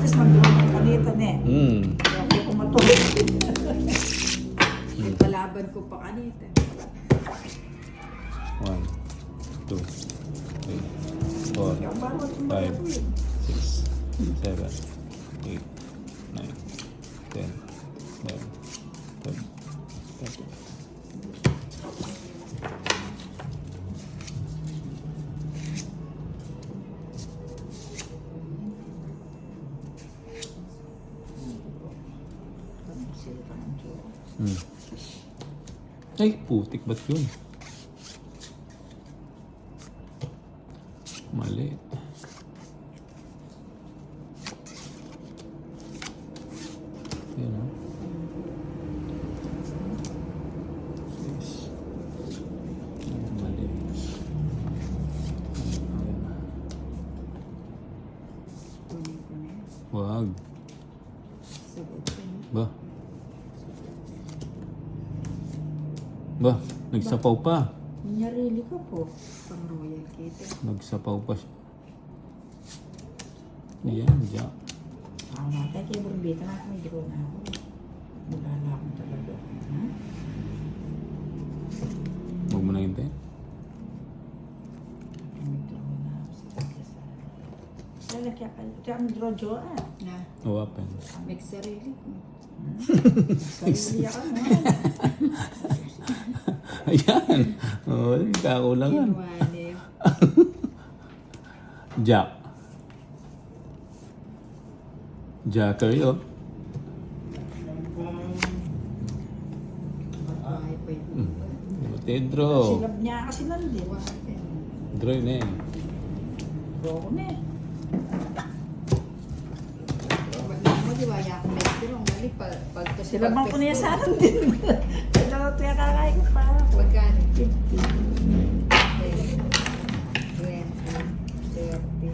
Practice mag-draw ka dito, ne. Okay, kumatulog. Yung kalaban ko pa kanita. 1, 2, 3, 4, Ang bawat 5, 6, 7, 8, 9, 10, 11, 12, 13. Ay, putik ba't yun? Mali. Yan o. Yes. Mali. Wag. Ba? Ba? Nagsapaw pa. Nyarili ko po. Pang royal kita. Nagsapaw pa siya. Yan, Jack. Ako natin, kaya burbita na ako, may draw na ako. Wala akong talaga. Huwag mo na hintay. May draw na ako sa pagkasal. Kaya kaya ang draw jo Na, Open. make sarili ko. Sarili ako mo. Ayan. Oo, kakulangan. Kinuha Jack. Jacker yun. Bahay pa yun. Tedro. Silab niya kasi nandun. Draw yun eh. Draw ko na eh. Wag mo di ba yak met pero mali pag Silabang ko niya sa akin din. Kaya ito yung kakay ko pa. Pagkano? 50. 20, 30,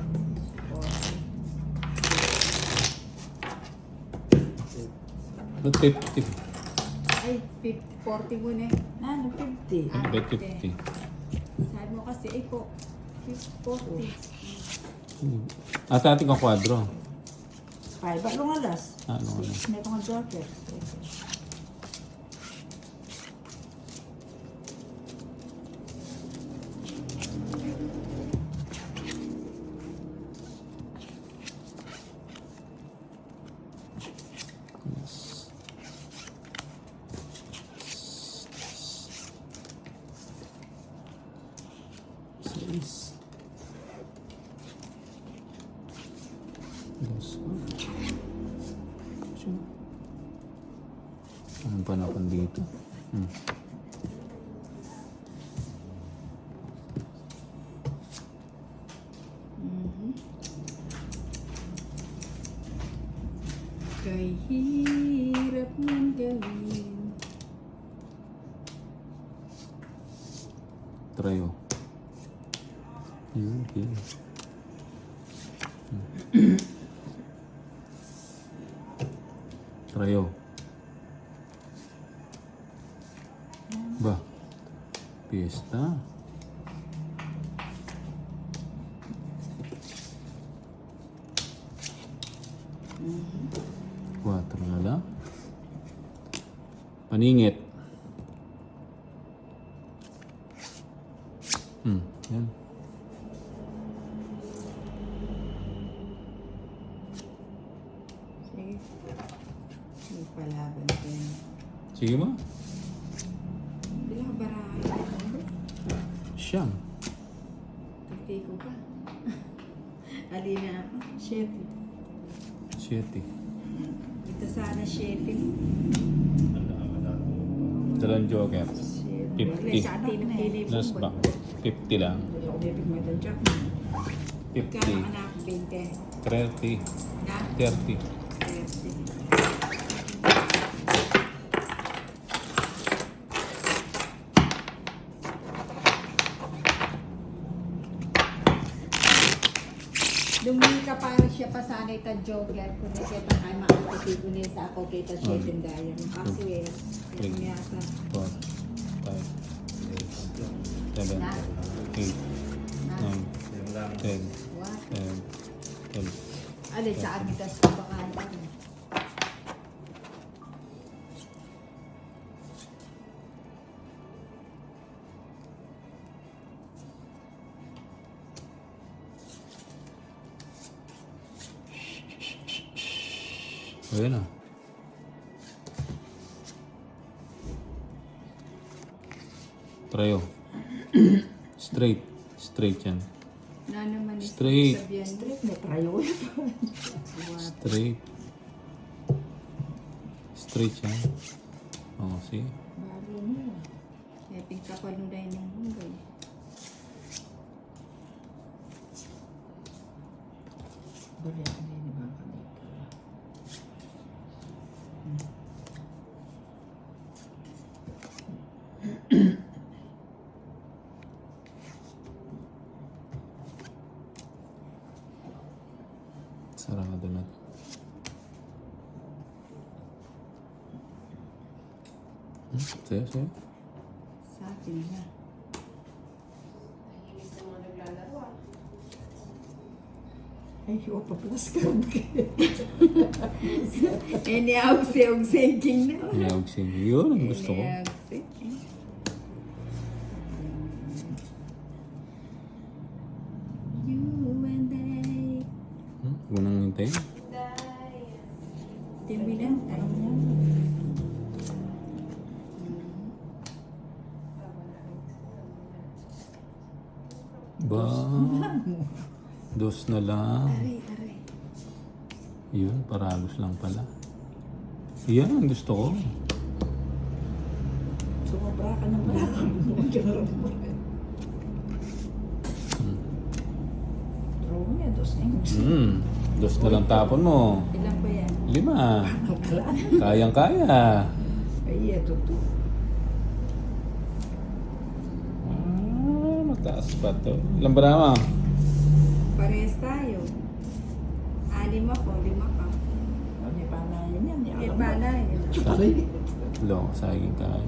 40. 50. Ay, 50, 40 muna eh. Ano, 50. Ah, Bet 50. 50. Sabi mo kasi, ay po, 40. At ating ang kwadro. 5. Ba't lungalas? Ano nga na? May mga joker. Seis. Dos. Anong panakon dito? Kay hirap ng gawin. Trayo. Okay. Trayo. Ba? Fiesta. Quatro na lang. Paningit. Yan. Sige. May palaban ko yun. Sige mo. Bila ka barahay. Siyam. Pagkay ko pa. Alina ako. 7. Siete. Ito sana 7. Dalawang joker. 50. Sa atin ang pinay mo. Last back. 50 lang. Hindi ako bibig may jack. 50. 50. Anak, 20. 30. Na? 30. 30. Dumi ka para siya pasanay ta jogger kung na siya ay maakiti ko niya sa ako kita siya yung daya. Kasi yung yata. 4, 5, 6, 7, 8, 9, 10, 11, 12, 13, 14, 15, Alin sa akin tas kumakain kami. Ayan na. Try oh. Straight. Straight yan. Na naman ito, Straight. sabihan mo. Straight na priority. Straight. Straight yan. Oh, see? Bari niya. Kaya pingkapaluday ng bunggay. Bari ako na yun ibang kanito. Sarado na. Sayo, sayo. Sa akin na. Ay, o pa plus card ka. Eh, niyaog sa king na. Mayawag siya. Yun ang gusto ko. You and I. Huwag nang hintayin. Timbi lang. Parang yan. Ba? Dos na lang. Aray, aray. Yun, paragos lang pala. Yan ang gusto ko. Sumabra ka ng bra. Draw niya, dos na yun. Dos na lang tapon mo. Ilan ba yan? 5. Kayang-kaya. Ay, ito to. Mataas pa to. Ilan ba naman? Parehas tayo. 6 ako, 5 ka. May panayan yan. Eh, pala yun. Aray. Lo, saging kaya.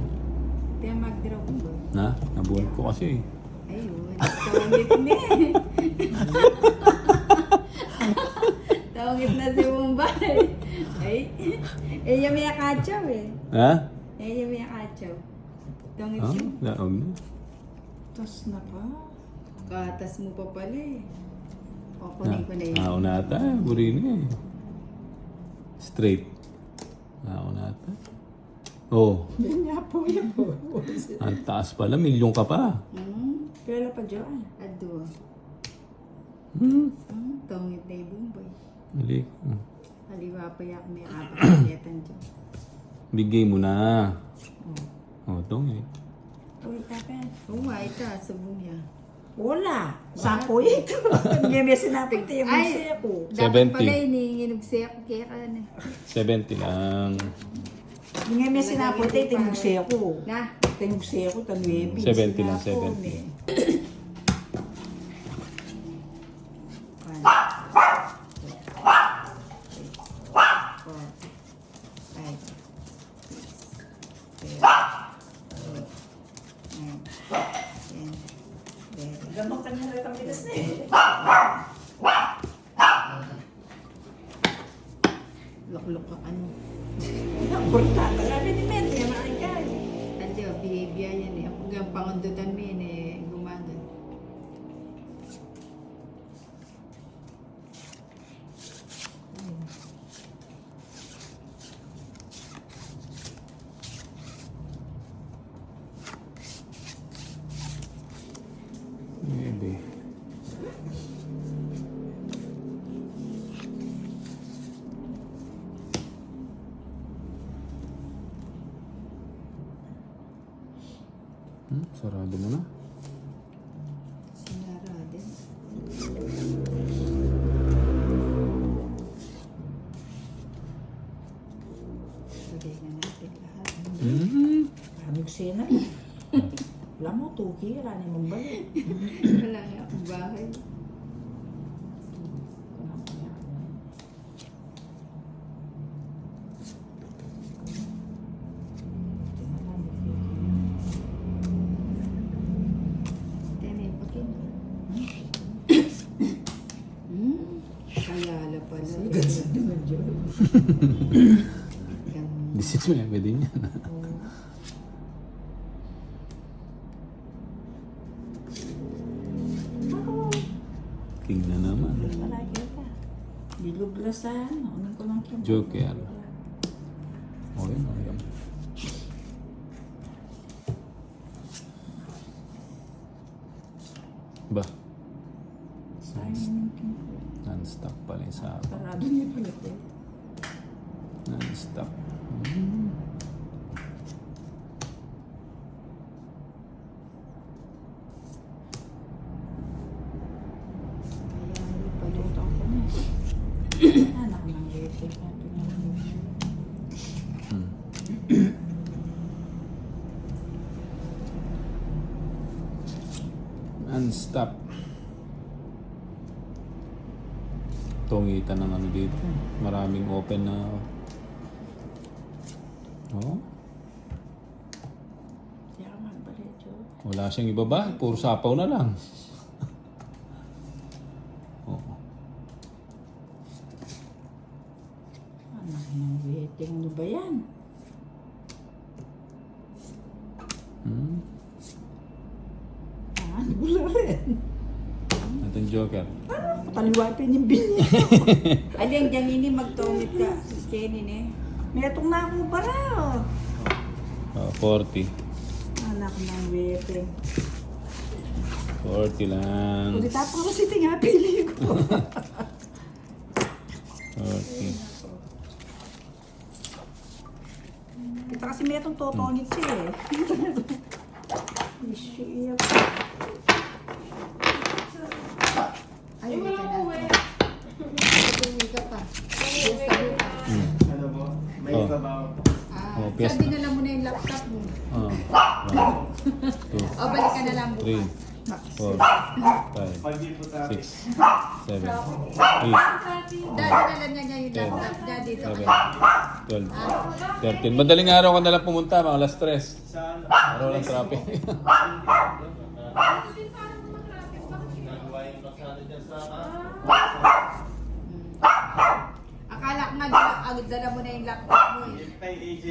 Kaya mag-draw ko. Na? Nabuhan ko kasi. Ayun, tawagit na eh. Tawagit na si Mumbai. Ay, yung may akachaw eh. Ha? Yung may akachaw. Tawagit Ah, yun. laog na. Tas na pa. Katas mo pa pala eh. Kukunin ko na yun. Naunata. Burini eh. Straight. Naunata. Oh, Yan nga po, yan po. ang taas pala. Milyon ka pa. Kaya pa dyan. Ado. Tawagit na yung Mumbai. Mali. Haliwa pa yak may apakinetan dyan. Bigay mo na. Oh, tong eh. Uy, kapit. Oo nga, ito, sabong niya. Wala. Sampo ito. Hindi may sinapit yung Ay! musya ko. Dapat 70. pala iniinginog siya ako kaya ka na. 70 lang. Hindi may sinapit ito yung musya ko. Na, Ito yung musya ko, tanwebi. 70 lang, Sinapon 70. eh. Gamot ka niya rin ang bigas na eh. lok-lok ka ano. Ang burta. Talaga ni Mente. Yan ang kaya. Ando, behavior yan eh. Anggang pangundutan mo yun eh, gumagan. Maybe. Sarado mo na. Sinara din. Lagay na natin lahat. Anong sina? Alam mo, tuki. Rani mong balik. Wala nga akong bahay. Kayala pala. Gansan naman yun. 19 din yan. King na naman. Malaki ka. Diluglasan. Unin ko lang kyung... Joker. O yun, o yun. Ba? Sayang yung king. Non-stop pala yung sa akin. Sarado niya pala ito. Non-stop. Kaya hindi paluto ako na. Anak ng waiting natin yung Non-stop. Tungitan ng ano dito. Maraming open na... Oh, Kaya magbalik yun. wala siyang ibaba. Puro sapaw na lang. Oh. Anak ng waiting. Ano ba yan? Ah, wala rin. Itong Joker. Taliwa pinimbil niya. Aling dyan ini magtungit ka. Kenin eh. May itong na akong bara. 40. Anak ng waiting. 40 lang. Ulit tapos kasi tinga pili ko. 40. Kita kasi may itong totonit siya eh. Shit. Ay, hindi ka na. Tutungi ka pa. Yes, sabi ka. Ano mo? May Oh. sabaw. Oh, Ah, piyesta. sabi na lang mo na yung laptop mo. 1, 2, O, balik ka na lang 3, bukas. 4, 5, Pag-di po sa 6, 7, 8, Daddy na lang niya yung laptop niya dito. 7, 12, 13. Madaling araw ka na lang pumunta, mga alas 3. saan? Araw lang traffic. Akala ko nga agad dala mo na yung laptop mo eh. Kay AJ.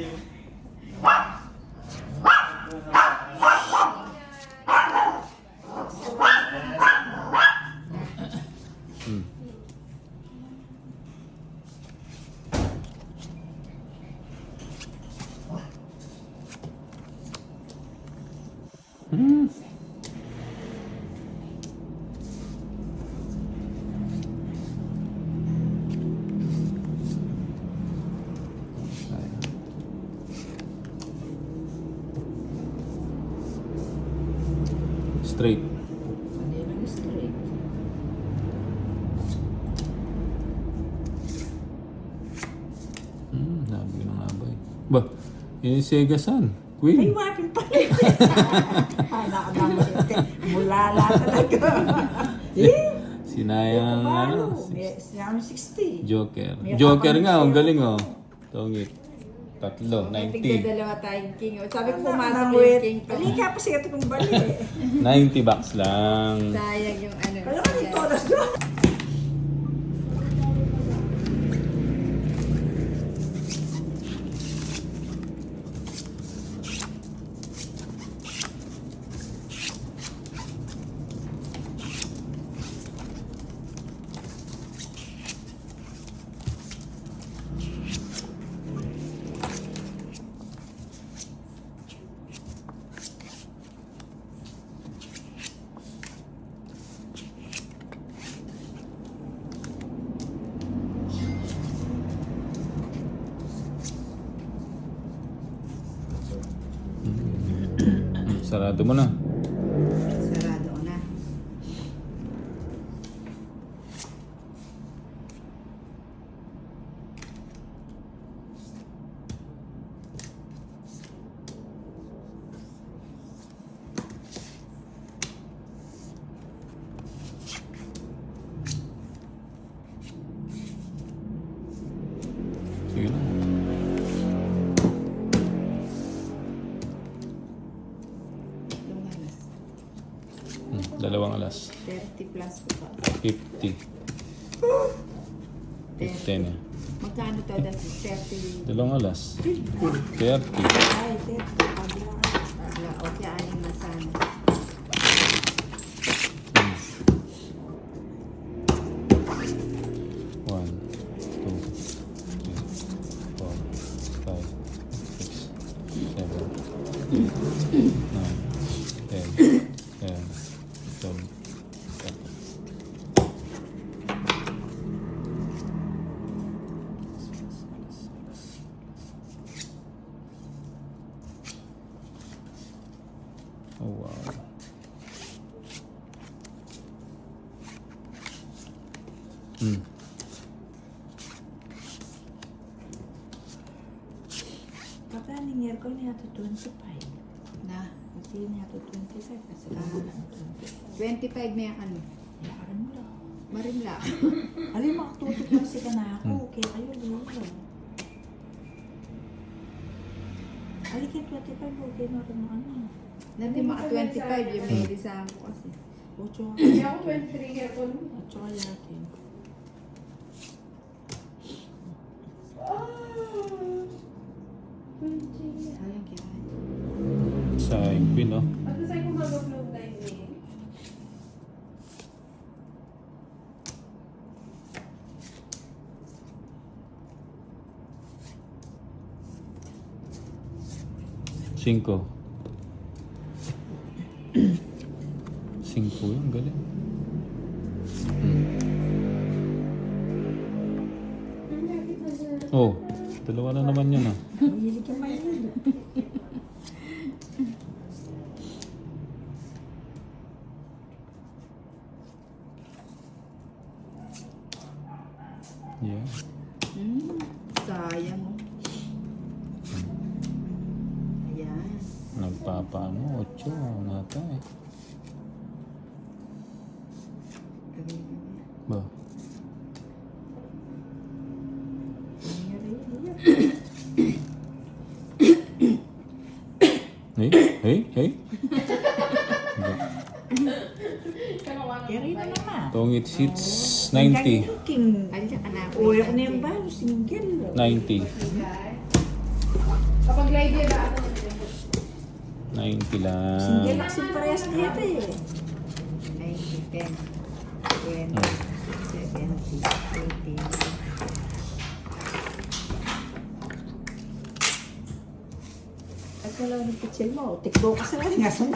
Hmm. Hmm. Straight. Hindi lang straight. Sabi ko na nga ba eh. Ba, yun yung Sega-san. Ay, Queen. wapin pa rin. Anak ng waiting. Mulala talaga. Sinayang ano. Sinama 60. Joker. May Joker kapatid nga, ang siya. galing oh. Tongit. 3, Tigda 90. dalawa tayong king. O, sabi ko Anak pumasok ng yung wait. king ko. Halika pa siya ito kung bali. 90 bucks lang. Sayang yung ano. Kaya ka dito oras doon. Sarado mo na. Sarado na. Sige na. Lumalas. Dalawang alas. 30 plus ko pa. 50. 30 15 eh. Magkano to dati? 30. 2 alas. 30. Ay, tet. Pagla. Wala, okay, aning na sana. Hmm. 1, 2, 3, 4, 5, 6, 7, 8, 9, 10, 11, 12, 13. Oh wow. Hmm. Pagka nangyari ko niya to 25. Na, Kasi niya to 25. Kasi lang 25. 25 may ano. Lakaran mo lang. Marimla. Alam, makatutok kasi ka na ako. Kaya kayo, dito. Alikin 25. Okay na rin ano. Dati mga 25 yung may lisahan ko kasi. Ocho. Hindi ako 23 year old. Ocho kaya natin. Ayun kaya. Sa Impin, no? At sa'yo kung mag-upload na yun. Cinco. 5 yun, galing. Oh, 2 na naman yun ah. Mahilig ka mahilig. Yeah. Sayang. Ayan. Nagpapaano, 8 nata eh. Ba? Hey. Kaya na naman. Tongit seats 90. King. Andiyan ka na. Uy, ako na yung balo, single. 90. Kapag live yun, ano na 90 lang. Single lang si parehas dito eh. 90, 10, 20, 70, 80. At wala ng pitsil mo. Tikbo ka sa nga sa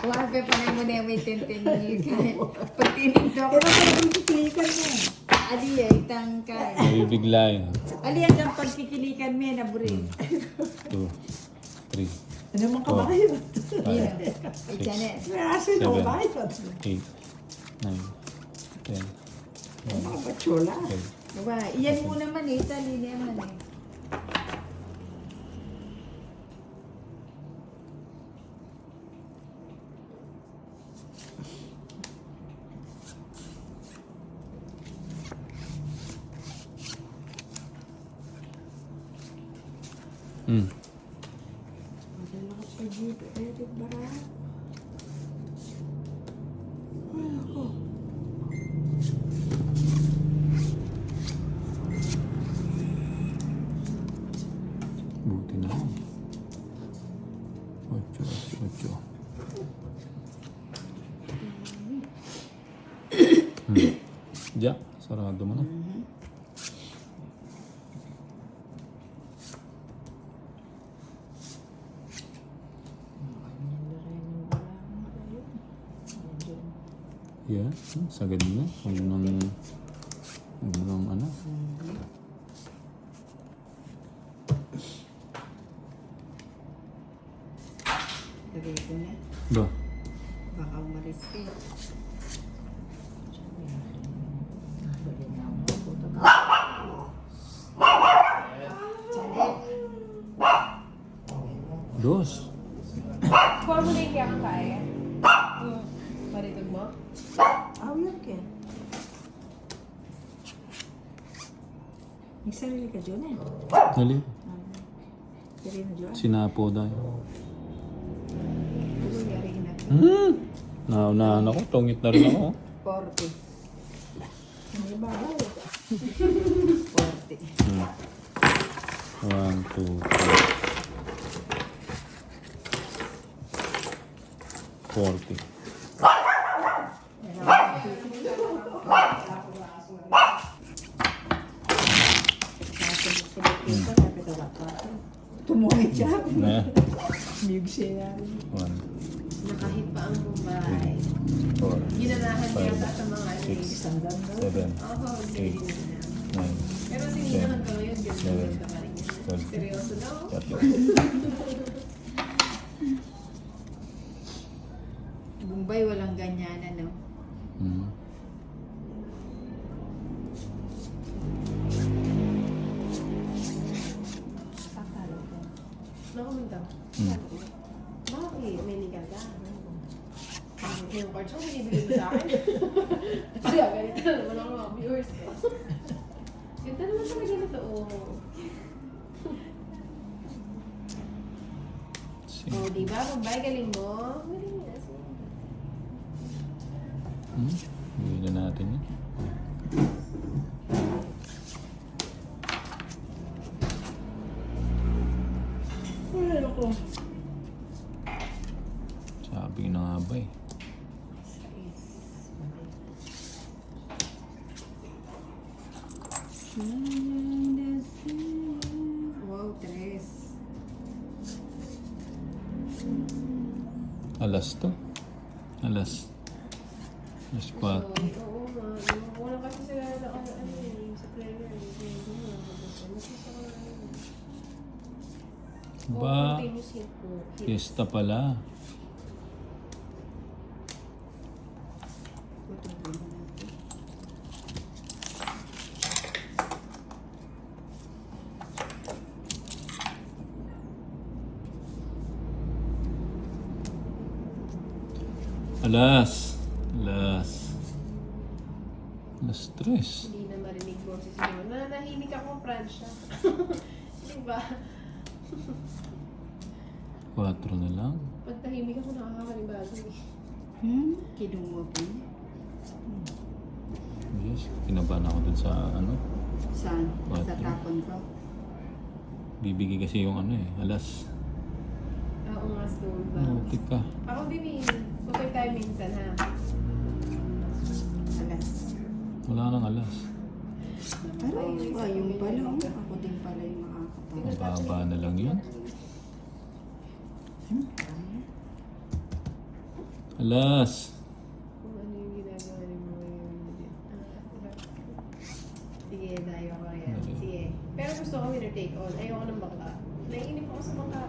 Wabe pa na mo na may 10 Pag tinigdo ko. Pero parang kikilikan mo. Ali ay tangkay. Nabibigla yun. Ali ang pagkikilikan mo na buri. 2, 3, Ano man ka ba kayo? 5, Ay, Janet. May aso na Seven. ba kayo? 8, 9, 10, Ang mga batsyola. 12. Diba? Iyan mo naman eh. Tali naman eh. Hmm. Madala ka pa dito. Edit bara. Ay, ako. Buti na. 8, 8. Diyan, sarado mo na. Yeah, sagad mo. Huwag nang ano. Lagay ko na. Ba? Baka umalis ka eh. Dos. Call mo na yung kaya kaya. Paritog mo? Aw, yan ka. May sarili ka dyan eh. Dali. Sarili na dyan. Sinapo dahil. Uy, yari na. Naunahan ako. Tungit na rin ako. 40. May babaw. 40. 1, 2, 3, 40. Tumungit siya. Na. Big siya. 1, Nakahit pa ang Mumbai. 4, Ginanahan niya Five, pa sa mga ano. 6, 7, Oo, hindi. 8, 9, Pero sininahan ka ngayon, Seven. ganun ka pa rin yan. 12, Seryoso na ako. 13. Bombay walang ganyan, ano? Hmm. Nakumunta. Hmm. Bakit? May legal ka. Bakit yung cards mo, binibigay mo sa akin? Kaya ganito na naman ako mga viewers ko. Ganda naman talaga nito, oh. Oh, di ba? Mumbai, galing mo. Galing mo. Bigyan na natin yun. Ano ko? Sabi na nga ba eh. Wow, 3. Alas to. Alas 4. Oo nga. Wala kasi sila na ano sa prayer. Ba, Continuous hit po. fiesta pala. Alas 3. Hindi na marinig boses mo. Nanahimik ako, Francia. Di ba? 4 na lang. Pag tahimik ako, nakakalibago eh. Kinungo po. Yes, kinabahan ako dun sa ano. Saan? Sa What? tapon ko. Bibigay kasi yung ano eh, alas. Oo nga, stone ba? Nautik ka. Ako, Bibi, okay tayo minsan, ha? Alas. Wala nang alas. Aray, yung pala. Ako din pala yung makakapag. Mababa na lang yun. Alas. Kung ano yung ginagawa ni mo ngayon. Sige, dayo ako yan. Sige. Pero gusto ko winner take all. Ayoko ng bangka. Naiinip ako sa bangka.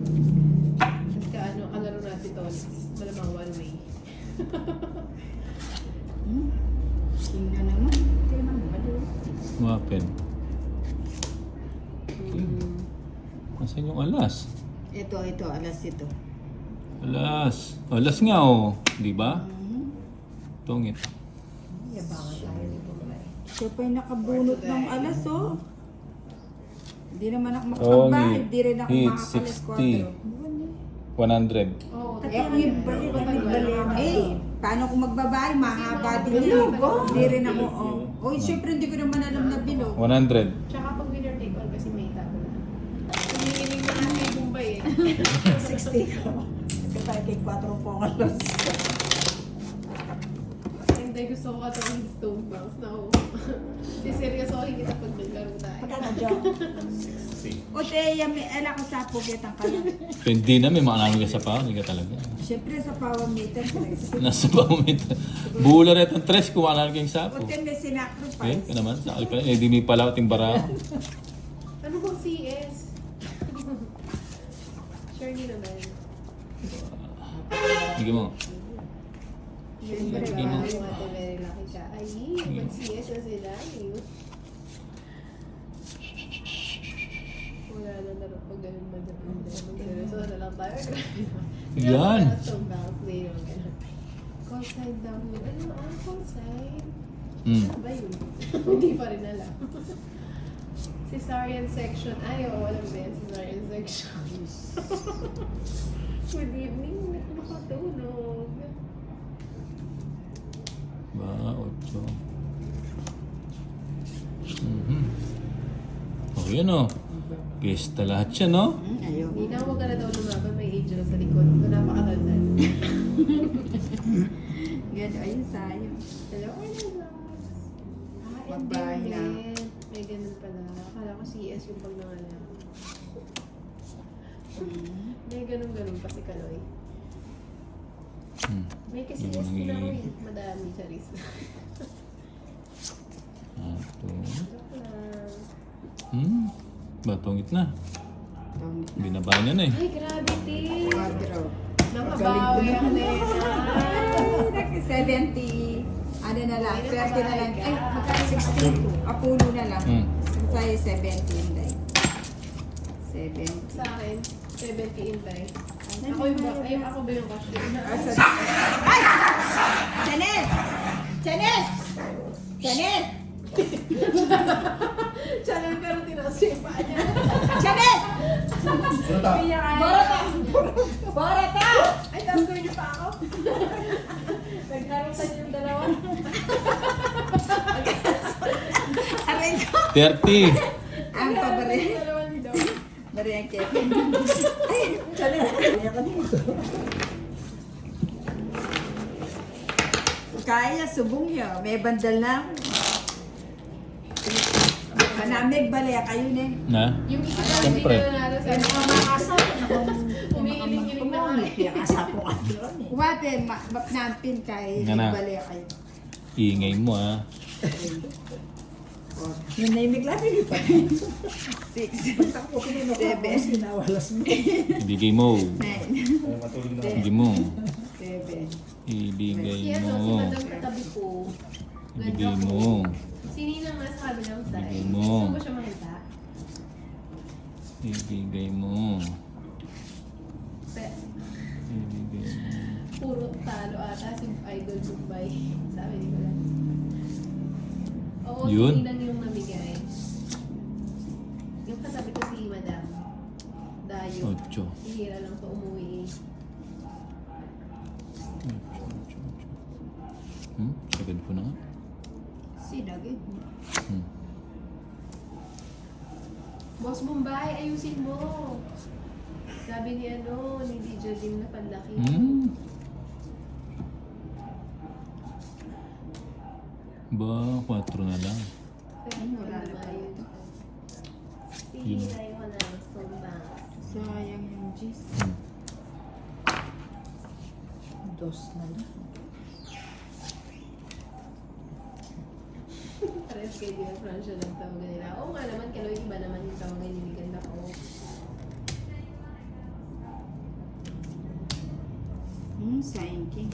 Pagka ano, kalaro na si Tol. Malamang one way. Tingnan naman. Tingnan mo. Wapen. Nasaan yung alas? Ito, alas ito. Alas. Alas nga oh. Di ba? Tungit. Yabangan tayo ni Bumay. Siya pa yung nakabunot ng alas, oh. Hindi naman ako makapagbahay. Hindi rin ako Hit, makakalas 60. 100. Oo, Eh, paano kung magbabahay? Mahaba din yun. Hindi rin ako, oh. Oh, syempre hindi ko naman alam na bilog. 100. Tsaka pag winner take all kasi may tao na. Humihiling na nga kay Bombay eh. 60 ko. Kasi kay 4 po ang alas. Hindi, gusto ko katawin stone bounce na ako. Siseryosohin kita pag naglaro tayo. Pagkano dyan? O te, may ala ko sa pugitan kayo. Hindi na, may mga namin ka sa pao. Hindi ka talaga. Syempre sa power meter. Nasa pamit. Bula rin ang tres, kuha na kayong O sapo. te, may Eh, sinacrifice. ka naman. Sa alpala. Eh, di may pala timbara. Ano bang CS? Sure hindi naman. Sige mo. Syempre, Sige mo. Yung ate very lucky ka. Ay, mag-CS na sila. Wala na naman pag ganun madapin. Magseryoso na lang tayo. Yan. Stone bounce. Hindi naman ganun. Call side down yun. Ano ang call side? Ano ba yun? Hindi pa rin alam. Cesarean section. Ay, oo, alam ba yan? Cesarean section. Good evening. Nakatulog. Ba, 8. Mhm. Oh, yun o. Pista lahat siya, no? Ayaw. Hindi na, huwag ka na daw lumaban. May angel sa likod. Ito napakatandaan. Gano'n, ayun sayang. Hello, Arnel. Magbahay na. May ganun pala. Akala ko CS yung pag nangalan. May ganun-ganun pa si Kaloy. May kasi Yung yes din ako nangi- eh. Madami, Charis. Joke lang. Batongit na. Tongit na. Binaba niya na eh. Ay, grabe, Ti. Quadro. Nakabawi ang Lena. 70, ano na lang, 30 na lang. Ay, magkano 62. Apulo na lang. Hmm. Sa'yo 70 yun, Day. 70. Sa akin, 70 intay. Ako yung ba? Ay, ako ba yung cash? Ay! Janet! Janet! Janet! Channel pero tinakas yung paa niya. Janet! Kaya Borata! Borata! Ay, tapos ko niyo pa ako. Nagkaroon yung dalawa. Aray ko! 30. Ang paborito. Yung dalawa ni Daw. Bari ang Kevin. Ay! Janet! Kaya, subong niyo. May bandal na. Manamig balaya kayo ne. Na? Yung isa daw hindi Siyempre. na nanalo sa umiiling-iling na nga eh. Wate, nampin kay Nga na. balaya kayo. Ingay mo ah. Yung naimig lang, hindi pa. 6, 7, Ibigay mo. 9, Matulog na. Ibigay mo. 7. Ibigay Si ano, si mo. Madam katabi ko. Ibigay mo. Si Nina nga sa kabilang side. Ibigay mo. Gusto mo siya makita? Ibigay mo. Ibigay mo. Puro talo ata si Idol Dubai. Sabi ni Kuya. Oo, Yun. si Nina yung namigay. Yung katabi ko si Madam Dayo. 8. Hihira lang to umuwi. Sagad po na nga. Sinagid mo. Boss Mumbai, ayusin mo. Sabi ni ano, ni DJ Dim na panlaki. Ba, 4 na lang. Wala na tayo. Hihirayin mo na, stone bank. Sayang yung G's. Dos na lang. Parehas kay Dion Francia lang tawagan nila. Oo nga naman, Kaloy, iba naman yung tawagan ni Ganda ko. Sayang king.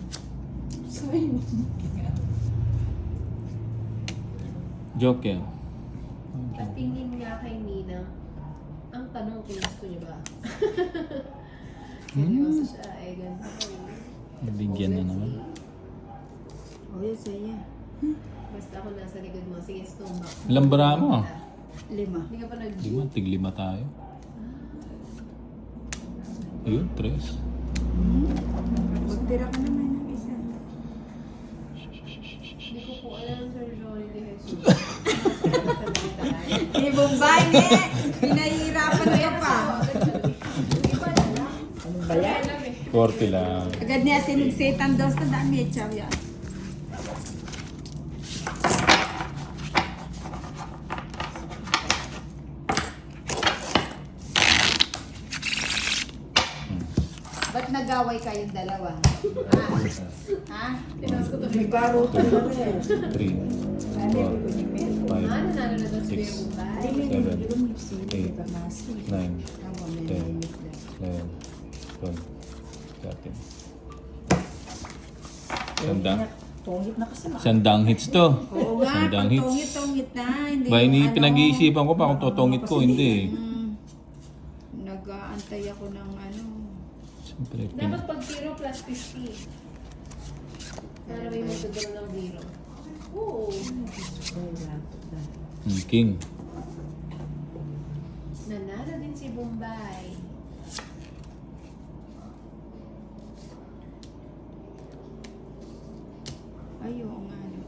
Joker. At tingin nga kay Nina, ang tanong kung gusto niya ba? Seryoso siya, ay ganda ko. Nabigyan na naman. Oh, yes, saya. Basta ako nasa likod mo, sige, stone bank. Ilang bara mo? 5. Hindi ka pa nag 5, tig-5 tayo. Ayun, 3. Magtira ka naman ng isa. Hindi ko po alam, Sir Johnny de Jesus. Ni Bombay, ne! Pinahihirapan ka pa. Iba na lang. Ano ba yan? 40 lang. Agad niya sinugsitan daw sa dami. Chow yan. Ba't nag-away kayong dalawa? Ha? Tinas ko to. 3, 4, 5, Ah, nanalo na daw si Kuya 6, Bumbay. 7, 8, 9, 10, 11, 12, 13. Sandang hits to. Oo nga, Sandang pag hits. tungit-tungit na. Hindi Ba, ini yung ano. pinag-iisipan ko pa kung totongit ko, hindi. Nag-aantay ako ng ano. Siyempre, Dapat pag 0 plus 50. Para may matudol ng 0. Oo. King. Nanalo din si Bombay. Ay, oo nga. No.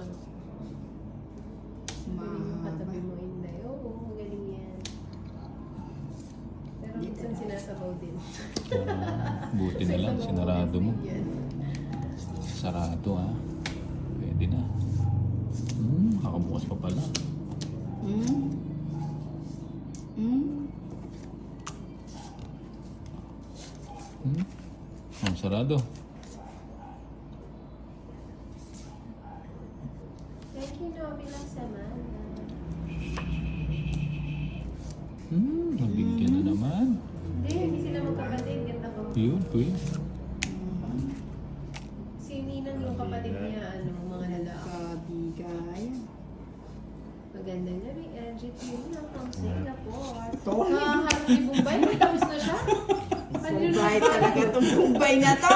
lang. Galing yung katabi mo, Inday. Oo, galing yan. Pero minsan sinasabaw din. Buti na lang, sinarado mo. Yan. Sarado ha. Pwede na. Nakabukas pa pala. Sarado. Thank you, Nobi lang sa mana. Nabigyan na naman. Hindi sila magkapatid. Ganda ko. Yun, pwede. Si Ninang yung kapatid niya, mga lalaki. Kabigay. Maganda niya, may energy yun lang from Singapore. Ito. Nakaharap ni Bombay, tapos na siya. So bright talaga itong Bombay na to.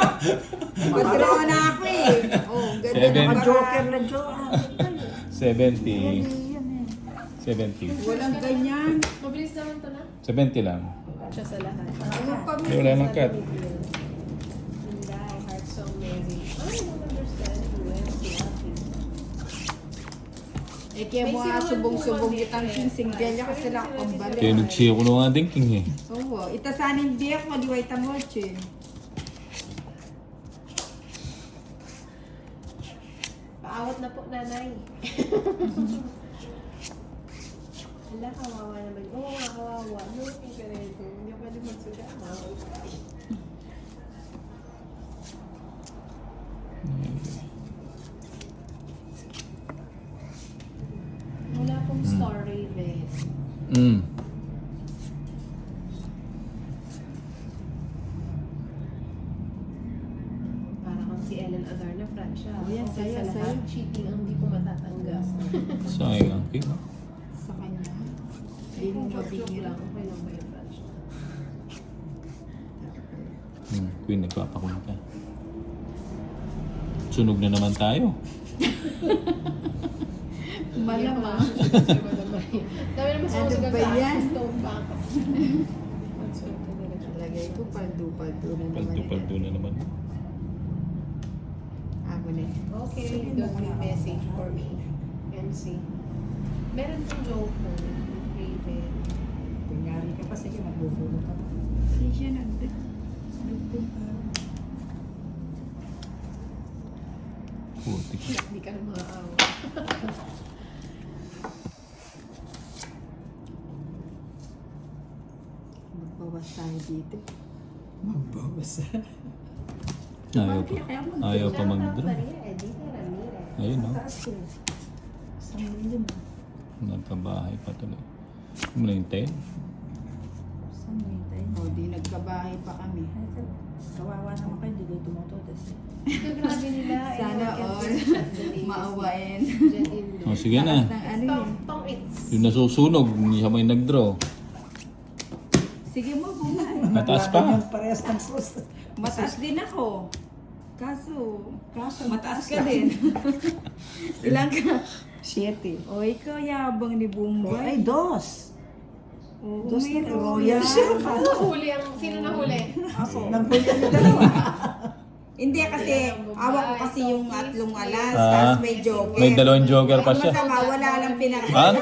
Masiraw na ako eh. Oh, ganda Seven. na joker na joker. 70. 70. Walang ganyan. Mabilis naman to na. 70 lang. Siya sa lahat. Ano pa Eh, wala nang cut. Inday, heart so Mary. I don't understand where si Ate. Eh kaya mo nga subong-subong kitang single niya kasi lang akong balik. Kaya nagsiya ko ng ating king eh. Oo, itasanin di ako maliway tamolchin. Paawat na po, nanay. Hala, kawawa naman. Oo nga, kawawa. No, yung ganito. Hindi ka pwede magsuga. Wala pong story, Red. Para kang si Ellen Adarna, Francia. Oh, yan, Okay saya, sa lahat. saya. Cheating ang hindi ko matatanggap. Sayang ang king. Sa kanya. Hindi mo Joke mabigil. lang. Okay lang ba yung Francia? Queen, nagpapakuna ka. Sunog na naman tayo. Malamang. Dami naman Ano sumusugal ba sa yan? Stone Bank. Lagay ko paldo-paldo na naman. Paldo-paldo na naman. Ako na. Okay, don't leave message for me. MC. Meron pong joke po. Raven. Kunyari ka pa, sige, magbubulo ka pa. Hindi siya nagpunta. Putik. Hindi ka na makaawa. Magbawas tayo dito. Ayaw pa. Ayaw pa mag-draw. Ayun no. Nagkabahay pa tuloy. Ano na yung 10? O, di nagkabahay pa kami. Kawawa naman kayo, hindi kayo tumututas. Grabe nila. Sana all maawain. O sige na. Ng ano yun. Tong it's. Yung nasusunog, hindi siya may nag-draw. Sige mo, buhay. Mataas pa. Parehas ng sus. Mataas din ako. Kaso mataas ka din. Ilang ka? 7. O, ikaw yabang ni Ay, Bombay. 2. Oo, Dos may na royal. royal siya. Nahuli ang, sino nahuli? Ako. Nagpulyan yung dalawa. Hindi kasi, awa ko kasi yung atlong alas, Ah. tapos may joker. May dalawang joker pa Ang siya. masama, wala lang Ah,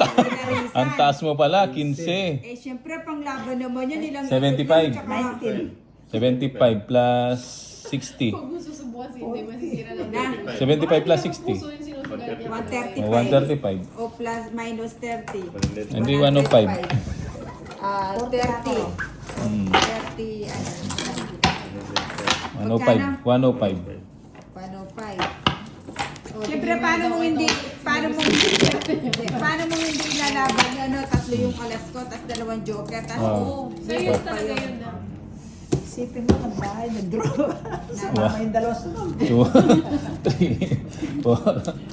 ang taas mo pala, 15. Eh, syempre, panglaban naman yan. Ilang 75. 19. 75 plus 60. Huwag mo susubukan si hindi masisira lang. Na. 75 plus 60. Puso yung sinusugal niya. 135. O, 135. O plus minus 30. Hindi 105. 30. Hmm. 30, ano? 105. 105. 105. Siyempre, paano mo hindi lalaban, ano, tatlo yung alas ko, tapos dalawang joker, tapos, Oo. Serious talaga yun na. Isipin mo ng bahay, nag-draw. Sama yung dalawa sunod. 2, 3, 4,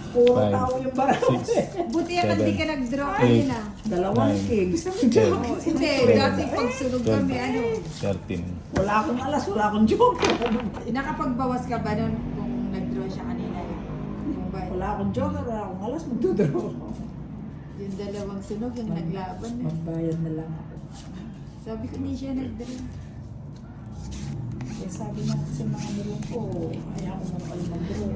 Puro tao yung barang. 6, buti yan hindi ka nag-draw, Eight. ayun na. Dalawang Nine. kings. 10, Hindi, dati pag sunog kami, ano, 13. Wala akong alas, wala akong joker. nakapagbawas ka ba nun kung nag-draw siya kanina? Kung ba, Wala akong joker, wala akong alas, magdodraw. yung dalawang sunog, yung naglaban na. Magbayad na lang ako. Sabi ko, hindi siya nag-draw. Eh, sabi na sa mga nilong ko, ayaw ko na kayo mag-draw.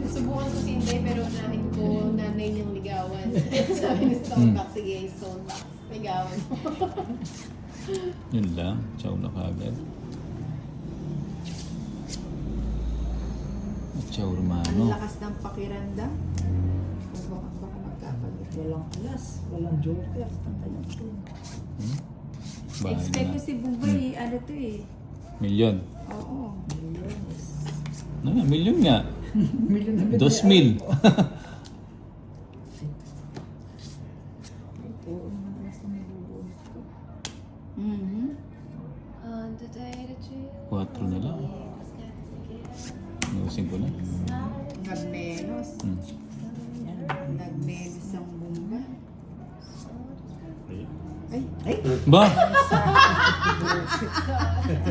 Subukan ko si Inday pero unahin ko nanay niyang ligawan. Sabi ni Stoneback, sige Stoneback, ligawan mo. Yun lang. Chow na kagad. Chow Ang Romano. lakas ng pakiramdam. Baka magkapalit. Walang alas, walang joker. Tantayan ko. Hmm? Bahay Expect ko na. si Bubay, ano to eh. Milyon. Oo. Milyon nga. Milyon na 2,000. Oo, naman alas na may bubunot ko. Mhm. On the day that you 4 na lang. Inusin ko lang. Nagmenos. Hmm. Nagmenos ang Bubay. Ay, Ba?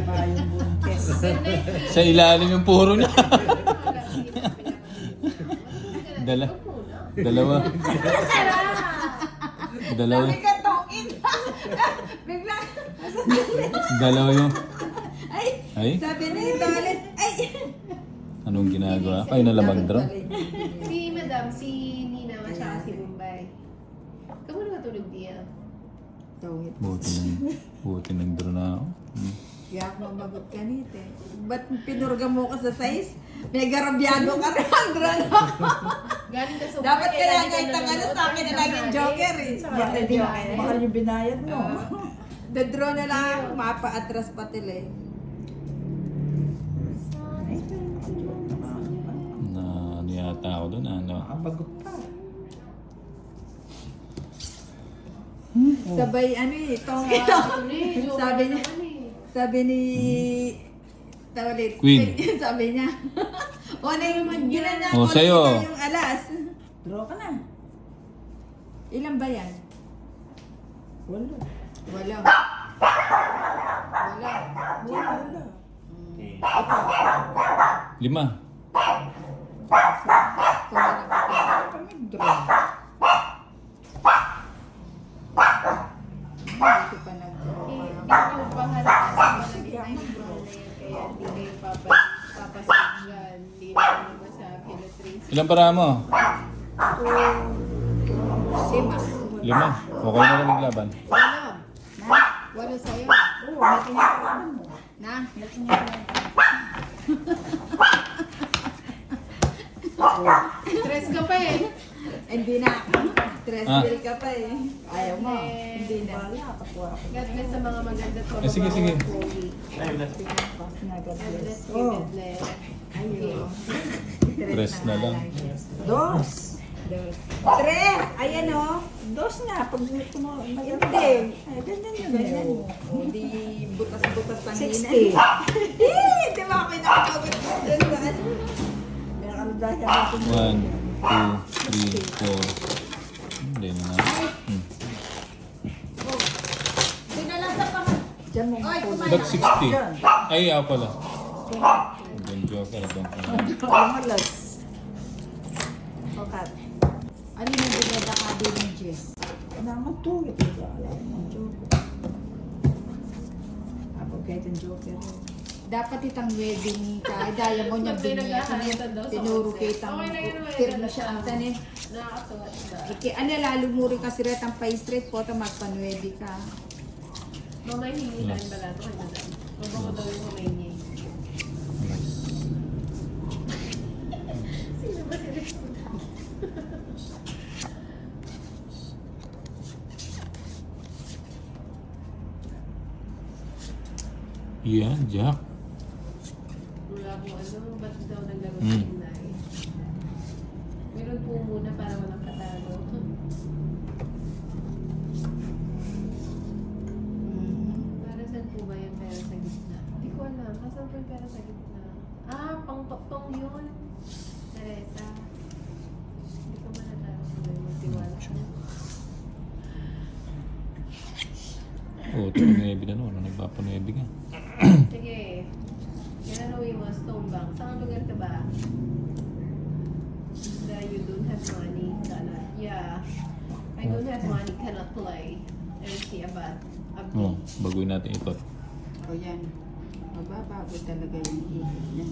Para yung buntes. Sa ilalim yung puro niya. Dalawa. Dalawa. sabi ka tongin. Bigla. Dalawa yung... Ay, Ay? sabi na yung toilet. Ay. Anong ginagawa? Kayo na lamang draw? Si Madam, si Nina, at saka si Bombay. Kamu na matulog diya? Tongit. Buti ng draw na ako. Hmm. Kaya ako mamagot ka nito eh. Ba't pinurga mo ka sa size? May garabyado ka rin ang drone ako. Galing ka sa Dapat kaya niya itangalo sa akin na laging joker eh. Saka, eh, di, mahal yung binayad mo. The-draw na lang ako, mapa-atras pa tila eh. Na ano yata ako doon, ano? Nakabagot pa. Sabay ano eh, ito. Sabi ni Taulit. Queen. Sabi niya. O na yung ginanya O, sa'yo. yung alas. Draw ka na. Ilan ba yan? Wala. Wala. Wala. Wala. 5. Ito na lang. Kami draw. Dito pa nag-draw. Hindi ko bahala kasi hindi tayo bahala yan. Kaya hindi kayo papasanggan. Hindi na naman sa kilotrace. Ilang para mo? Sima. 5. Okay na lang maglaban. Walo. Walo sa'yo. Oo, may tinatawag mo. Na? Stress ka pa eh. Hindi na. Stressful ka pa eh. Ayaw mo. Hindi na. Wala, kapwa ako. God bless sa mga maganda to. Eh, sige, sige. Ay, bless. Na God God bless bless. you, Oh, God bless. Ayun. Stress na lang. dos. Tres! Ayan o. Dos nga, pag gusto mo, Hindi. Ay, ganyan yun. Ganyan. Oh. O di butas-butas ang 60. Di ba ako pinakabagot ko dun sa ano? May nakaladahan natin. 1, 2, 3, 4. Hindi na na. Hmm. Dinala sa pang... Diyan mo Oy, po. kumain. Ba't 60? Diyan. Ay, ako pala. Yung joker. Lumalas. Okat. Ano yung dinadakado ng Jess? Naman to. Ito ba? Alam mo, joke. Ako kahit yung joker. Dapat itang wedding ka. Diamond niya Pinagkakalitan daw sa tinuro concept. kitang Okay na yun, okay firma na siya. siya. Ang tanin. Nakakatawa siya. Ano lalo mo rin kasi rin ang pa-straight po ito magpanwede ka. Mamay hingitan ba lahat kay Madam? Mabango daw yung kamay niya. Sino ba sila? Yeah, Jack. Wala po ano, ba't daw naglaro Hmm. si Inday? Meron po muna para walang katalo. Para saan po ba yung pera sa gitna? Hindi ko alam. Nasaan po yung pera sa gitna? Ah, pang-toktong yun. Teresa. Hindi ko manatalo kung may magtiwala. Oo, tunuebi na noon. Nagpapanuebi ka. Sige. Yan ang mo, Stonebank. Saan lugar ka ba? You don't have money, cannot. Yeah. I don't have money, cannot play. And see about Oo, baguhin natin ikot. O yan. Mababago talaga yung ihip niya.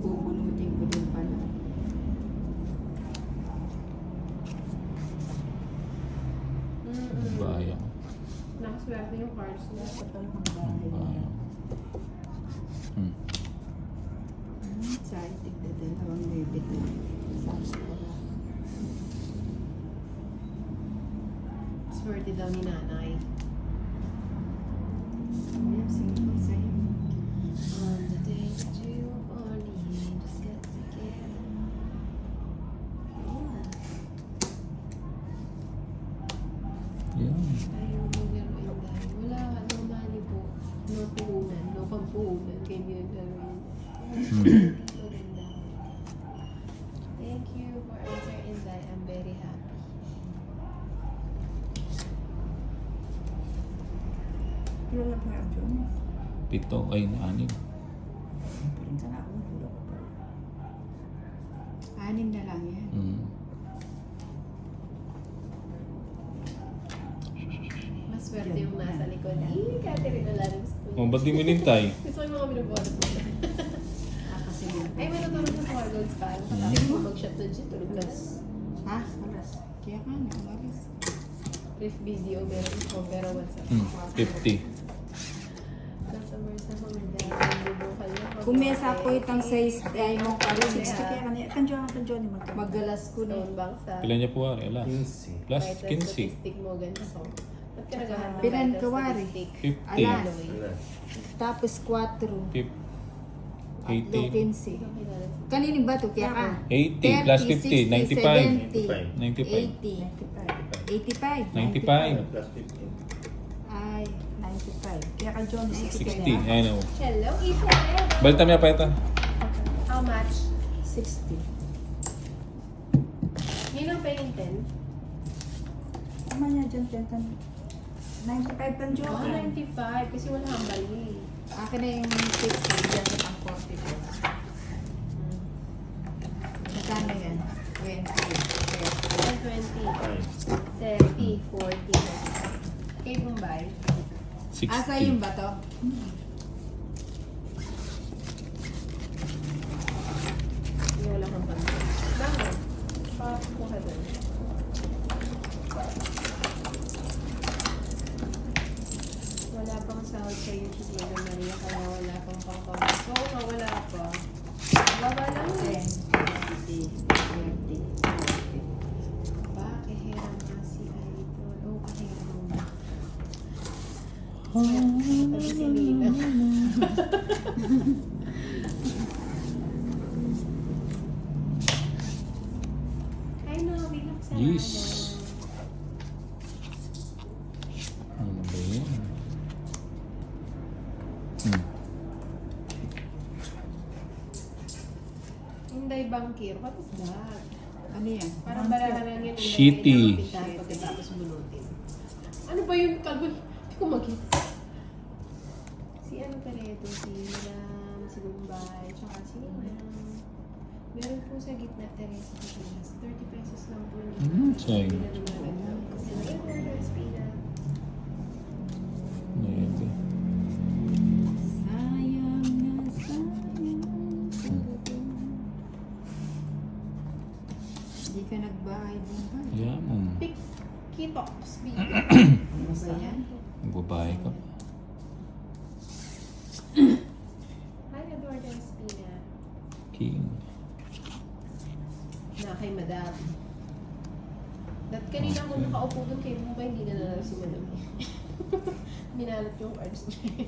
Bubunutin ko din pala. Bayang. Nakaswerte yung cards niya. Bayang. Hmm. Sa itig na dalawang bibit na. Sabi ko lang. Swerte daw ni nanay. Ayan, sino sa'yo? On the day that you were born, you just got together. Yan. Ayaw mo laruin dahil wala, normally po. No puhunan, no pampuhunan. Kaya hindi naglaruin. Maganda. Thank you for answering Inday. I'm very happy. Ilan lang po yung June? 7 ay 6. Piling ka na ako. Wala ko pa. 6 na lang yan. Hmm. Mas swerte yung nasa likod. Catherine, wala rin gusto Oh, ba't di mo nintay? Gusto ko yung mga binubonus mo. Kasi Ay, may natulog sa Star Gold Spa. Tapos mo mag-shot na dyan, tulog ka. ha? Alas. Kaya ka na, umalis. Riff video, meron ko, pero WhatsApp. 50. Nasa versa ko, may dahil bubukal na. Kung may sapo itang size ay mo pa rin. 60 kaya ka na. Kanjo ni magkano. Magalas ko na. Stone bank sa Pila niya po ari? Ala. 15. Plus vital 15. statistic mo, ganito. Ba't ka naghahanap ng Bilan vital ka, Wari? statistic? 50. Alas. Ilan? Tapos 4. 80. 15. Ikaw kilala si- Kanining ba ito? Kaya ka? 80 plus 50. 95. 95. 95. 80. 85. 95. Plus 15. Ay, 95. Kaya ka John, 60 ka 60. na. Ayun o. Hello, Ethan! Balita niya pa ito. How much? 60. Yun ang paying 10? Tama niya dyan, 95 pan John. 195 kasi wala kang bali. akin na yung 50. Diyan sa pang 40 ko. Magkano yan? 20. 120, 30, 40. Kay Bombay. 60. Asa yung ba to? Hindi wala kang bali. Bakit? Pakako ka doon. Wala pang sahod sa YouTube na Maria, kaya wala pang pang-comment. Oo nga, wala pa. Baba lang 10, eh. 20, 30, 40. Pakihiram na si Idol. Oo, pakihiram mo. Oh. Tapos si Lina. Ay no, relax na. Yes. Ano ba yan? Inday Bangkir, what is that? Ano yan? Parang balahan lang yun. Shitty. Pagkatapos bunutin. Ano ba yung kalbon? Hindi ko mag-hit. Si ano pa rito? Si Miram, si Bombay, tsaka si Miram. Meron po sa gitna, Teresa Pilipinas. 30 pesos lang po yun. Sayang. Hindi na lumalagdag. Kasi nag-order, Spina. Ayan. Sayang na sayang. Hindi ka nagbahay din ba? Yan. Pick Kitops. Ano ba yan? Babae ka pa. Hi, Eduardo Spina. King. Na kay Madam. That kanina ako nakaupo doon kay Bombay, hindi na nalang si Madam. Minalat yung cards niya.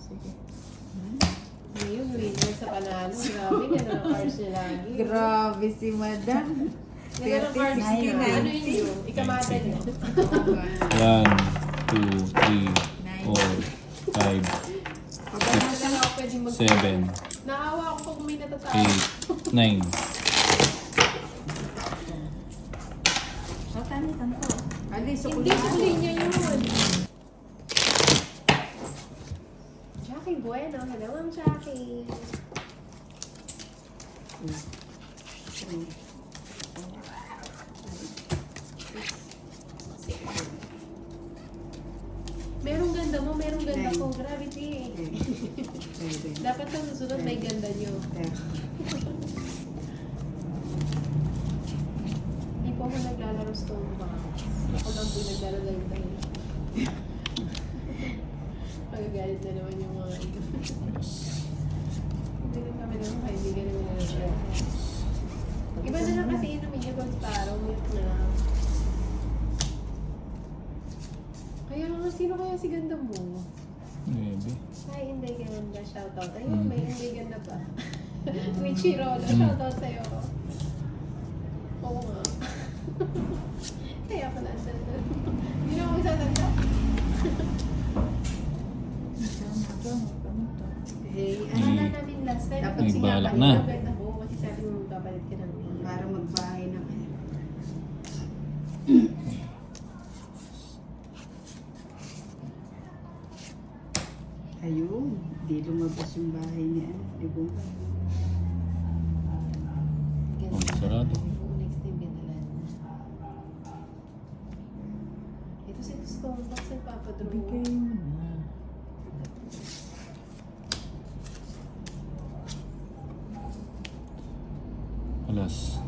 Sige. Ngayon, winner sa panalo. Grabe, gano'n ang cards niya lagi. Grabe si madam. Gano'n ang cards niya. 30, Ano yun yun? Ikamata niyo. 1, 2, 3, 4, 5, Pag ano lang ako pwede mag- 7, Naawa ako pag may natatawa. 8, 9. Tani, tanto. Ali, so Hindi sa linya yun. Jackie Bueno. Hello, Ma'am Jackie. ganda mo, merong ganda ko. Gravity. Pwede. Dapat sa susunod may ganda nyo. Hindi po ako naglalaro stone box. Ako lang po naglalaro tayo. Pagagalit na naman yung mga ito. Hindi rin kami naman kaibigan naman nalaro. Iba na lang kasi inumin yung Gold Sparrow, milk na lang. Kaya nga, sino kaya si ganda mo? Maybe. Hi, Inday Ganda. Shoutout. Ayun, may Inday Ganda pa. Michiro, shoutout sa'yo. Oo nga. Kaya pala, ang dala. Hindi na ako isasanda. Akala namin last time. Dapat kasi balak kapalit na. ang ganda ko. Kasi sabi mo magpapalit ka ng Para magbahay na kayo. Ayun, di lumabas yung bahay niya. Di ba? ganda. Oh, sarado. Next time ganalan. Ito si Stone Box ang papadraw. Bigay mo na. Alas.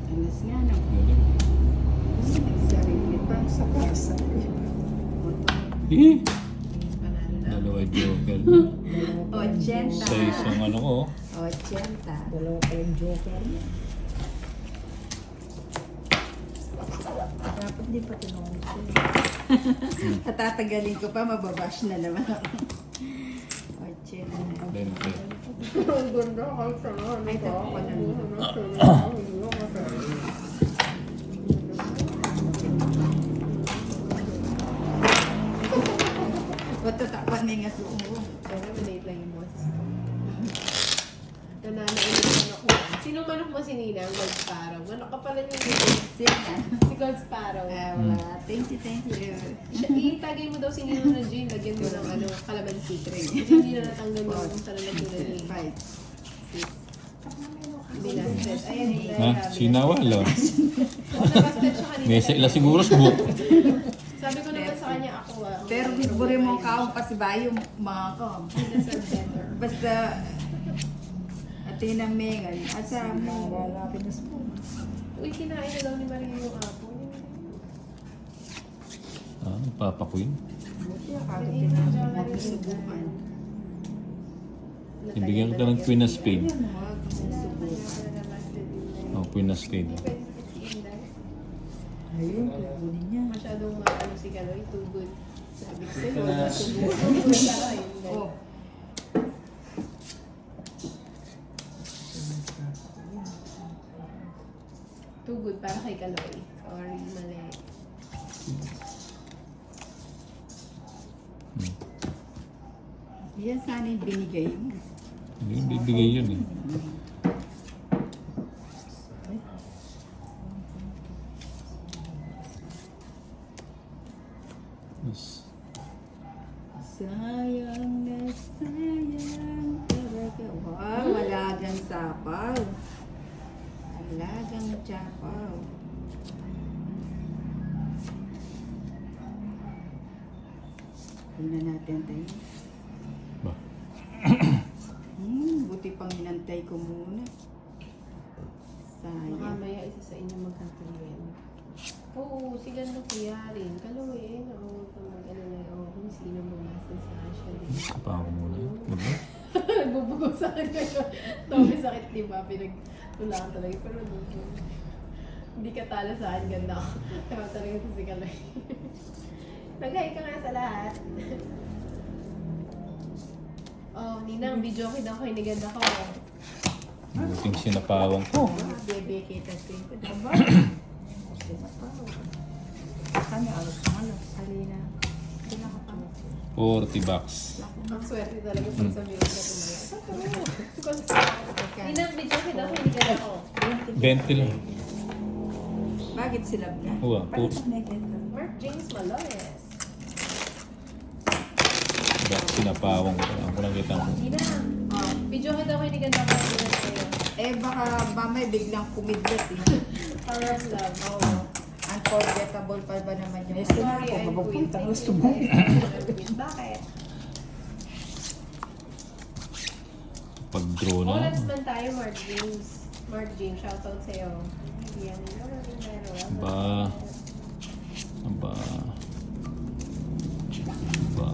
Alas nga na. Galing. Nagsarili pa. Sa kasa. Eh! Panalo na. Dalawa joker. 80. Sa isang ano ko. 80. Dalawa pa yung joker niya. Dapat di pa tinawag ko. Patatagalin ko pa, mababash na naman. 80. Bente. Ang ganda kahit sa mga Ay, ito ako lang. Matatakpan na yung aso mo. Pero malate lang yung boses ko. Nananainig ako. Sino manok mo si Nina? Gold Sparrow. Manok ka pala niyo dito. Sige. Si Gold Sparrow. Wala. Thank you, thank you. Itagay mo daw si Nina na Jane. Lagyan mo ng ano, calamansi. Kasi hindi na natanggal yung sa lalagyan ni 5. Binasted. Ayan, Ha? Sinawalo. Nabasted siya kanina. May sila siguro subok. Sabi ko naman sa kanya ako Pero buri mo kaong pasibayo mga ko. Basta atin ang mengan. Asa mo. Wala pinas mo. Uy, kinain na daw ni Maria yung apo. Ah, Papa Queen. Buti akakapin na magsubukan. Ibigyan ko ng Queen na Spade. Huwag subukan. Oh, Queen na Spade. Ayun, kukunin niya. Masyadong maano si Kaloy, too good. Sabi ko sa'yo, masubukan. Oh. Too good para kay Kaloy. Sorry, mali. Hmm. Yan sana yung binigay mo. Hindi, bibigay yun eh. Yes. Sayang na sayang talaga. Wow, walagang sapaw. Walagang tsapaw. Tingnan natin tayo. Ba? Buti pang inantay ko muna. Sayang. Mamaya isa sa inyo magkatuloy. Oo, si Gando kuya rin. Kaloy, oo, mag-ano na yun. Kung sino bumasan sa siya rin. Pa ako muna. Diba? Nagbubugo sa akin kayo. Toby sakit, di ba? Pinagtulaan talaga. Pero hindi ka tala sa akin. Ganda ako. Kaya talaga ito si Kaloy. Nag-hi ka nga sa lahat. Oh, Ninang, video ko daw kayo ni Ganda ko. Buting sinapawang ko. Bebe kita sa'yo. Diba? Kami alas ng alas. Alina. 40 bucks. Ang swerte talaga pag sa video na tumaya. Ninang, video ko daw kayo ni Ganda ko. 20 lang. Bakit sila na? Uwa, po. Mark James Maloyes. Bucks sinapawang ko. Ang kulang kita mo. Ninang, video ko daw kayo ni Ganda ko. Eh baka mamay biglang kumidlat eh. Power of love. Oo. Unforgettable pa ba naman yung Yes, na ako. I'm Mapupunta quitting. gusto mo. Bakit? Pag-draw Oh, na. let's man tayo, Mark James. Mark James, shoutout sa'yo. Yan. Ba. Aba. Aba.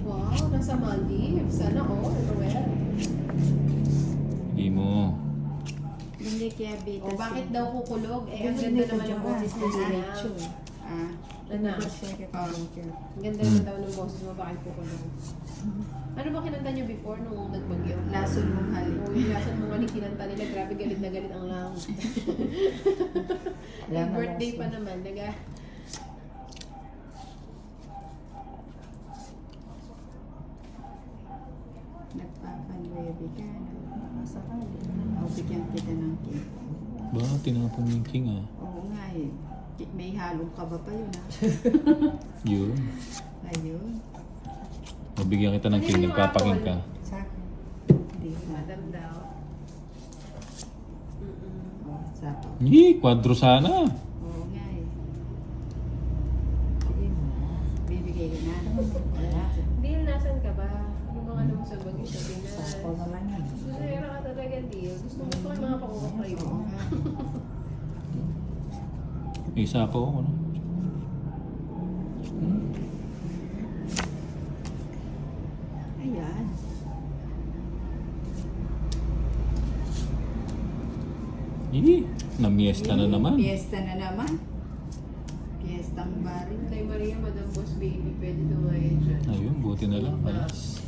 Wow, nasa Maldives. Sana all. Well. Hindi mo. Hindi kaya beta. O bakit daw kukulog? Eh, ang Ganun ganda dito, naman ng Joanne. boses mo siya. Ah, Ano? Ang ganda naman daw ng boses mo, bakit kukulog? Ano ba kinanta niyo before nung nagbagyo? lason mong halik. O yung lasan mo nga ni kinanta nila, grabe galit na galit ang lang. Wala na Birthday lason. pa naman, Nagpapanwebe ka. Masakali. O bigyan kita ng cake. Ba, tinapon yung king ah. Oo nga eh. May halong kaba pa yun ah. Yun. Ayun. Mabigyan kita ng king, nagpapaking ka. Sa hindi ka. Madam daw. Mm-mm. O, sapo. Hindi, kwadro sana. Oo nga eh. Sige mo. Bibigay ka na. Wala. Deal, nasan ka ba? Yung mga ano mo sa bagay sa Pinas. Sakto naman yan. Gusera ka talaga, Deal. Gusto mo ko yung mga pakukakay mo. Oo nga. Isa po ako, no? Ayan. Hindi, namiesta na naman. Fiesta na naman. Fiestang bari. Tay Maria, Madam Boss Baby, pwede dumayan dyan. Ayun, buti na lang. Alas.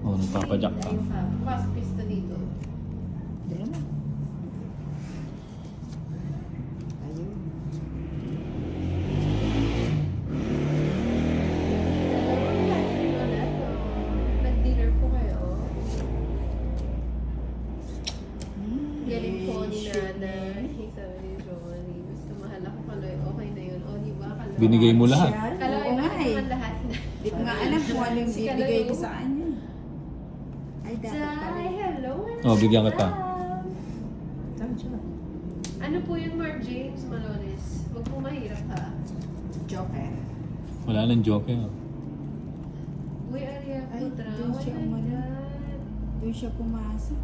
Oh, nagpapadyak ka. Ayun ka. Fast pista dito. Dala na. Ayun. Nag-dinner po kayo. Galing po ni Eh, Nanay. Sabi ni Johnny, gusto mahal ako Kaloy. Okay na yun. O, di ba Kaloy? Binigay mo lahat. Kaloy, Oo nga bakit eh. naman lahat? Di ko nga alam kung ano yung Si bibigay Kaloy. ko sa kanya. Ay, dapat pala. Jai, hello. Oh, bigyan kita. Saan siya? Ano po yun, Mark James Malones? Huwag po mahirap ha. Joker. Wala nang joke eh. Uy, Aria Ay, Putra. doon Oh siya my umano. God. Doon siya pumasok.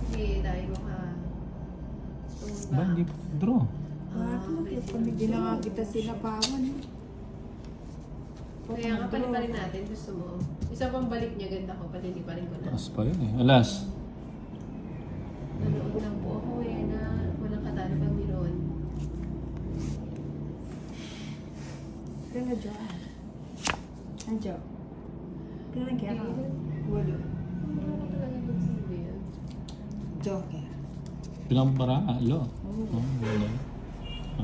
Sige, tayo mo ka. Tumba. Ba, hindi pa draw. Bakit? may Hindi na nga kita sinapawan. Kaya nga pala pa rin natin, gusto mo. Isa pang balik niya, ganda ko, pati hindi pa rin ko na. Taas pa yun eh. Alas. Nanood lang po ako eh, na walang katalo pang niloon. Kaya na dyan. Ang Jo. Kaya na kaya ka. Walo. Wala ko talaga magsabi yan. Joker. Pinambara, alo. Oh, wala.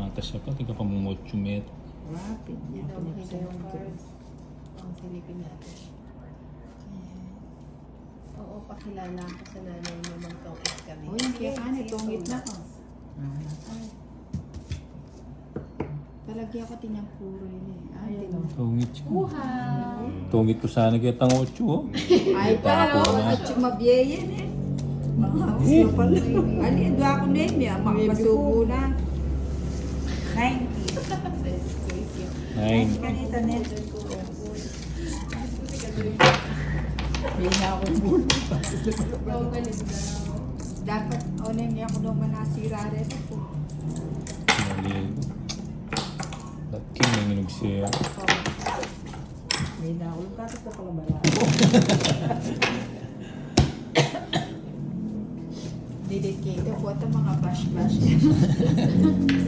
Atas siya pa, tika pa mong 8 metro. Rapid niya. Ito, makita yung cards. Ang silipin natin. Oo, pakilala ako sa nanay mo, magtongit kami. Uy, kaya ka na, tungit na ko. Palagi ako tinyang puro yun eh. Ayun, oh. Tungit siya. Wow! Tungit ko sana kita ng 8 oh. Ay, Tapo pero na. at sumabiyayan eh. Mga house na pala. Ali, doon ako na yun. Makapasubo na. 90. Nine. Kanita net. Hindi na ako bulo. Oo, galit daw. Dapat, niya ako nung manasira rin ako. Mali. That king nanginog siya. Hindi na ako. Bakit ka pala bala? Dedicated po ito mga bash-bash.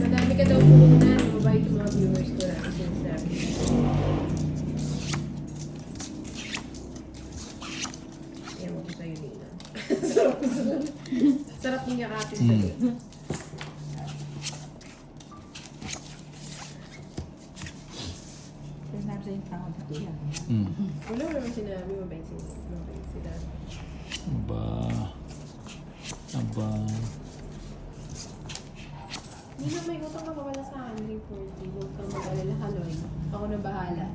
Madami ka daw puhunan. Mabait yung mga viewers ko na sinasabi. Ewan ko sa'yo, Nina. Sarap yung yakapin sa'yo. Kaya namin sa yung tao dito yan. Wala naman sinabi, mabait sila. Aba. Aba. Hindi na may utang ka wala sa akin, report. Huwag kang mag-alala, Kaloy. Ako na bahala.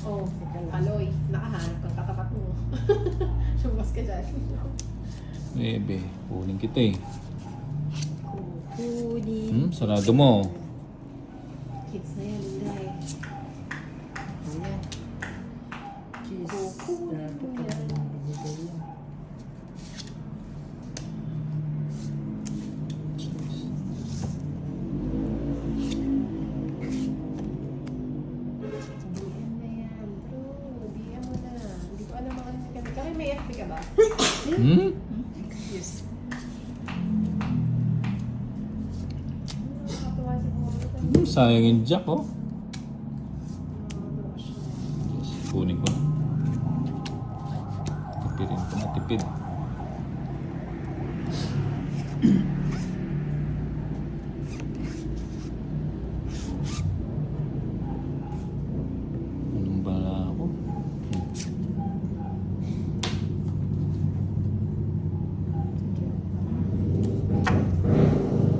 Oh, Kaloy, nakahanap kang katapat mo. Sumas ka dyan. Bebe, kunin kita eh. Kukunin. Sarado mo. Hits na yan, Inday. Ayan. Cheese. Dapat yan. Binigay yan. DM na yan. True. DM mo na. Hindi ko alam mga si kami. Kami may FB ka ba? Hmm? Excuse. Nakakatuwa si Kuya. Sayang yung jack oh. Yes, kunin ko na. Tipirin ko na, tipid. Anong bala ako?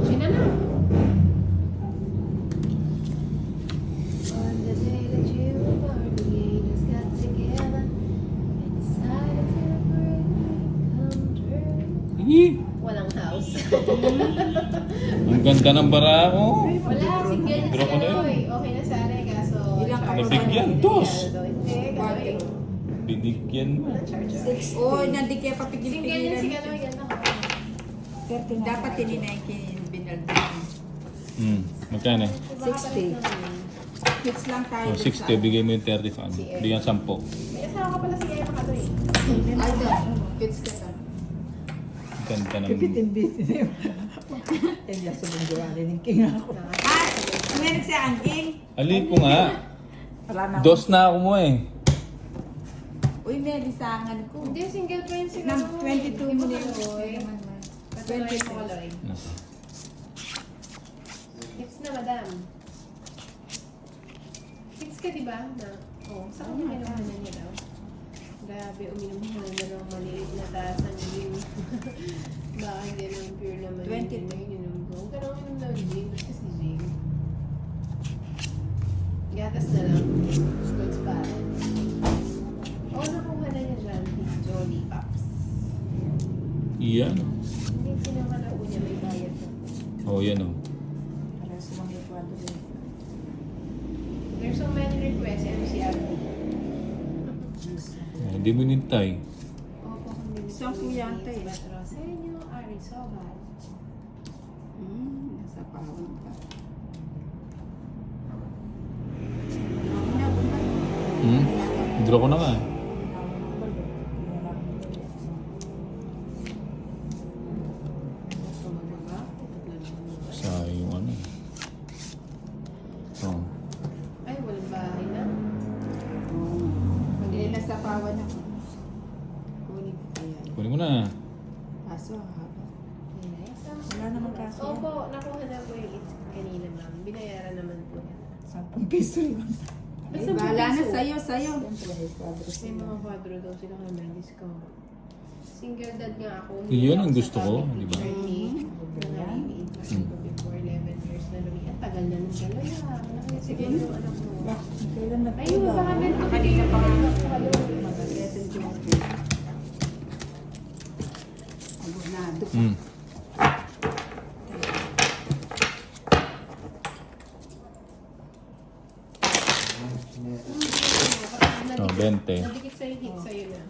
Sina na. On the day that you and Barbie just got together and decided to bring come true. Ih! Walang house. Ang ganda ng bara ko. Wala, single na Draw ko si na yun. Aloy. Okay na sana eh, kaso... Ilang ka pa Nabigyan, ba? dos. Hindi, Kaloy. Binigyan mo. Wala charger. Oo, nandi kaya Single yan si papigil-pigilan. Kaloy, yan ako. Dapat tininay binaldan. Magkano? 60. Hits lang tayo. Oh, 60, bigay mo yung 30 sa ano. Bigyan 10. May asawa ka pala si Emma Kaloy. Ay, doon. Hits ka ka. Ganda ng... Pipitin-bitin. Yan yung sumunggawanin ng king ako. Ah, meron siya angking. Ali ko nga. Wala na. Dos na ako mo eh. Uy, may lisangan ko. Hindi, single pa yun si Nang Kaloy. 22 mo na Kaloy. Patulay mo Kaloy. Hits na, madam. Hits ka, di ba? Na, saan ka kinuha na niya daw? Grabe, uminom ka na ng maliit na tasan gin. Baka hindi naman pure naman 20. yung ininom ko. Huwag ka naman uminom ng gin. Basta si gin. Gatas na lang. Goods pa. Oo, nakuha na niya dyan. Jolly Pops. Iyan. Hindi sinamalao niya, may bayad na. Oh, yan oh. Para sumangit wado rin. There's so many requests. Ano si Abby? Hindi mo nintay. Opo, kung Isang kuya ata eh. Patrocinio Arizobal. Nasa pawang ka. Draw ko na nga. Sayang yung ano. Oh. Ay, walang bahay na. Hindi nasa pawan ako. Kunin ko kaya. Kunin mo na. Kaso, ang haba. Yes. Wala naman kaso. Opo, nakuha na po yung it's kanina, ma'am. Binayaran naman po yan. 10 piso lang. Eh, bahala na sa'yo. Siyempre, may kwadro May sila. mga kwadro daw sila kaya may discount. Single dad nga ako. Yun ang Hindi gusto ako ko, sa di ba? family tree. Nangaliliit pa siya before 11 years na lumiit. Ang tagal na nung gano'n. Sige yung anak mo. Kailan na Ayun, baka meron ka Kanina pa nga. Mga Settle joker. Abonado. Oh, 20. Nadikit sa'yo, hit sa'yo na.